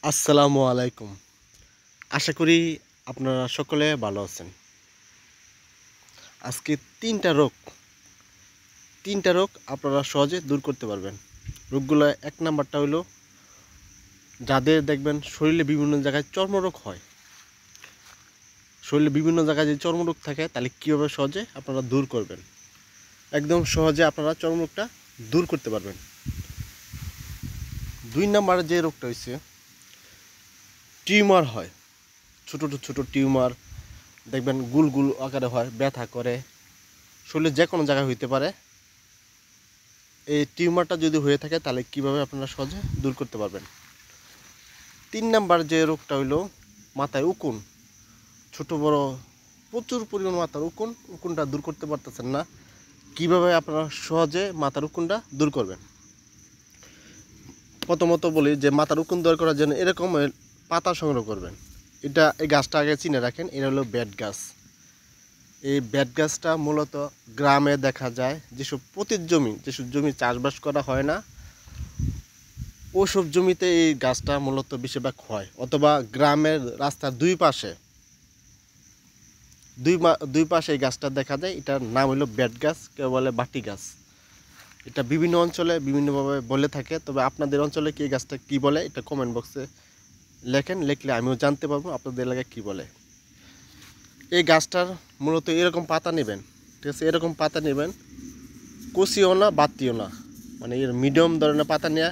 আসসালামু আলাইকুম। আশা করি আপনারা সকলে ভালো আছেন। আজকে তিনটা রোগ আপনারা সহজে দূর করতে পারবেন। রোগগুলো এক নাম্বারটা হলো যাদের দেখবেন শরীরে বিভিন্ন জায়গায় চর্মরোগ হয়। শরীরে বিভিন্ন জায়গায় যদি চর্মরোগ থাকে তাহলে কীভাবে সহজে আপনারা দূর করবেন। একদম সহজে আপনারা চর্মরোগটা দূর করতে পারবেন। 2 নাম্বারে যে রোগটা হচ্ছে টিউমার হয়। ছোট ছোট টিউমার দেখবেন গুল গুল আকারে হয়, ব্যথা করে, শরীরে যে কোনো জায়গায় হইতে পারে। এই টিউমারটা যদি হয়ে থাকে তাহলে কিভাবে আপনারা সহজে দূর করতে পারবেন। 3 নাম্বার যে রোগটা হইলো মাথায় উকুন, ছোট বড় প্রচুর পরিমাণ মাথার উকুনটা দূর করতে পারতেছেন না, কিভাবে আপনারা সহজে মাথার উকুনটা দূর করবেন। প্রথমত বলি যে মাথার উকুন দূর করার জন্য এরকম পাতা সংগ্রহ করবেন। এই গাছটা আগে চিনে রাখেন, এটা হলো বেত গাছ। এই বেত গাছটা মূলত গ্রামে দেখা যায়, যেসব জমি চাষবাস করা হয় না ওসব জমিতে এই গাছটা মূলত বেশিরভাগ হয়, অথবা গ্রামের রাস্তার দুই পাশে এই গাছটা দেখা যায়। এটার নাম হলো বেত গাছ, কেউ বলে বাটি গাছ। এটা বিভিন্ন অঞ্চলে বিভিন্নভাবে বলে থাকে, তবে আপনাদের অঞ্চলে কি এই গাছটা কী বলে এটা কমেন্ট বক্সে লিখলে আমিও জানতে পারবো আপনাদের এলাকায় কী বলে। এই গাছটার মূলত এরকম পাতা নেবেন, ঠিক আছে? এরকম পাতা নেবেন, কচিও না বাতিও না, মানে এর মিডিয়াম ধরনের পাতা নেওয়া,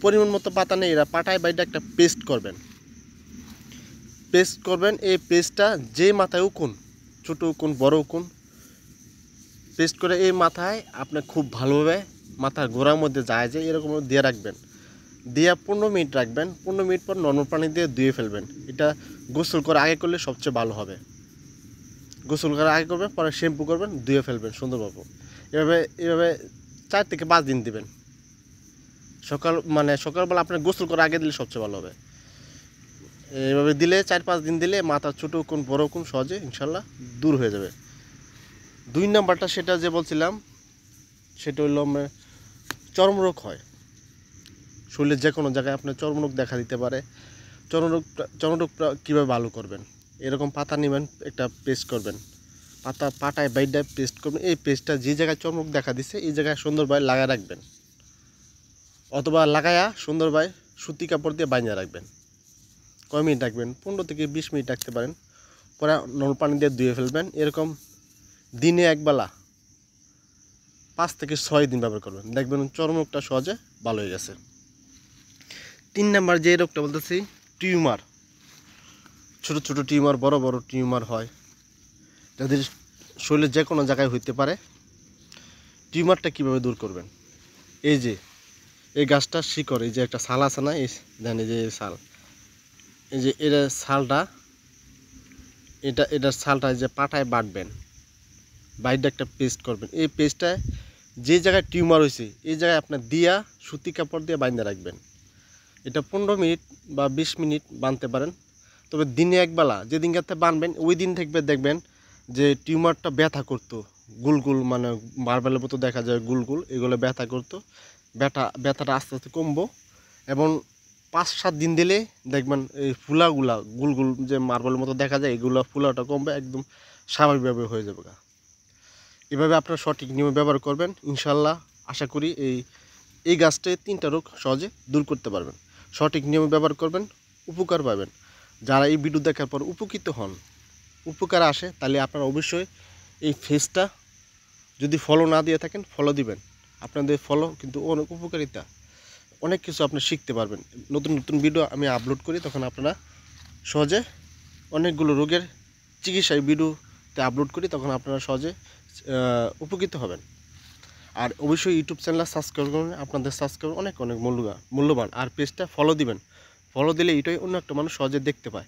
পরিমাণ মতো পাতা নিয়ে এরা পাটায় বাইটা একটা পেস্ট করবেন। এই পেস্টটা যে মাথায় উকুন, ছোটো উকুন বড় উকুন, পেস্ট করে এই মাথায় আপনি খুব ভালোভাবে মাথার গোড়ার মধ্যে যায় যে এরকম দিয়ে রাখবেন। দিয়ে 15 মিনিট রাখবেন। 15 মিনিট পর নর্মাল পানি দিয়ে ধুয়ে ফেলবেন। এটা গোসল করে আগে করলে সবচেয়ে ভালো হবে। গোসল করে আগে করবেন, পরে শ্যাম্পু করবেন, ধুয়ে ফেলবেন সুন্দরভাবে। এভাবে 4 থেকে 5 দিন দিবেন। সকালবেলা আপনার গোসল করে আগে দিলে সবচেয়ে ভালো হবে। এইভাবে দিলে 4-5 দিন দিলে মাথার ছোটো উকুন বড় উকুন সহজে ইনশাল্লাহ দূর হয়ে যাবে। 2 নাম্বারটা সেটা যে বলছিলাম সেটা হলো চর্মরোগ হয়। শরীরের যে কোনো জায়গায় আপনার চর্মরোগ দেখা দিতে পারে। চর্মরোগটা কীভাবে ভালো করবেন, এরকম পাতা নেবেন, একটা পেস্ট করবেন, পাটায় বাইডায় পেস্ট করবেন। এই পেস্টটা যে জায়গায় চর্মরোগ দেখা দিচ্ছে এই জায়গায় সুন্দরভাবে লাগায় রাখবেন, অথবা লাগায়া সুন্দরভাবে সুতি কাপড় দিয়ে বাঁধিয়ে রাখবেন। কয় মিনিট রাখবেন? 15 থেকে 20 মিনিট রাখতে পারেন। পরে নল পানি দিয়ে ধুয়ে ফেলবেন। এরকম দিনে একবেলা 5 থেকে 6 দিন ব্যবহার করবেন, দেখবেন চর্মরোগটা সহজে ভালো হয়ে গেছে। 3 নাম্বার যে রোগটা বলতেছি টিউমার, ছোট ছোট টিউমার, বড় বড় টিউমার হয়, যাদের শরীরের যে কোনো জায়গায় হইতে পারে। টিউমারটা কীভাবে দূর করবেন? এই গাছটার শিকড়, এই যে একটা ছাল আছে না, এই জানি যে ছাল, এই যে এটার ছালটা যে পাটায় বাটবেন, বাইরে একটা পেস্ট করবেন। এই পেস্টটায় যে জায়গায় টিউমার হয়েছে এই জায়গায় আপনার দিয়া সুতি কাপড় দিয়ে বাঁধতে রাখবেন। এটা 15 মিনিট বা 20 মিনিট বাঁধতে পারেন। তবে দিনে একবেলা যেদিনকাতে বাঁধবেন ওই দিন থেকে দেখবেন যে টিউমারটা ব্যথা করতো, গুলগুল, মানে মার্বেলের মতো দেখা যায় গুলগুল, এগুলো ব্যথা করতো। ব্যথাটা আস্তে আস্তে কমবো, এবং 5-7 দিন দিলে দেখবেন এই ফুলাগুলা গুলগুল যে মার্বেলের মতো দেখা যায় এগুলো ফুলাটা কমবে, একদম স্বাভাবিকভাবে হয়ে যাবে। এভাবে আপনারা সঠিক নিয়মে ব্যবহার করবেন, ইনশাল্লাহ আশা করি এই গাছটায় 3টা রোগ সহজে দূর করতে পারবেন। সঠিক নিয়মে ব্যবহার করবেন, উপকার পাবেন। যারা এই ভিডিও দেখার পর উপকৃত হন, উপকার আসে, তাহলে আপনারা অবশ্যই এই ফেসটা যদি ফলো না দিয়ে থাকেন ফলো দিবেন। আপনাদের ফলো কিন্তু অনেক উপকারিতা, অনেক কিছু আপনি শিখতে পারবেন। নতুন নতুন ভিডিও আমি আপলোড করি, তখন আপনারা সহজে অনেকগুলো রোগের চিকিৎসা ভিডিওতে আপলোড করি, তখন আপনারা সহজে উপকৃত হবেন। আর অবশ্যই ইউটিউব চ্যানেল সাবস্ক্রাইব করবেন, আপনাদের সাবস্ক্রাইব অনেক মূল্যবান। আর পেজটা ফলো দিবেন, ফলো দিলে এটাই অন্য একটা মানুষ সহজে দেখতে পায়।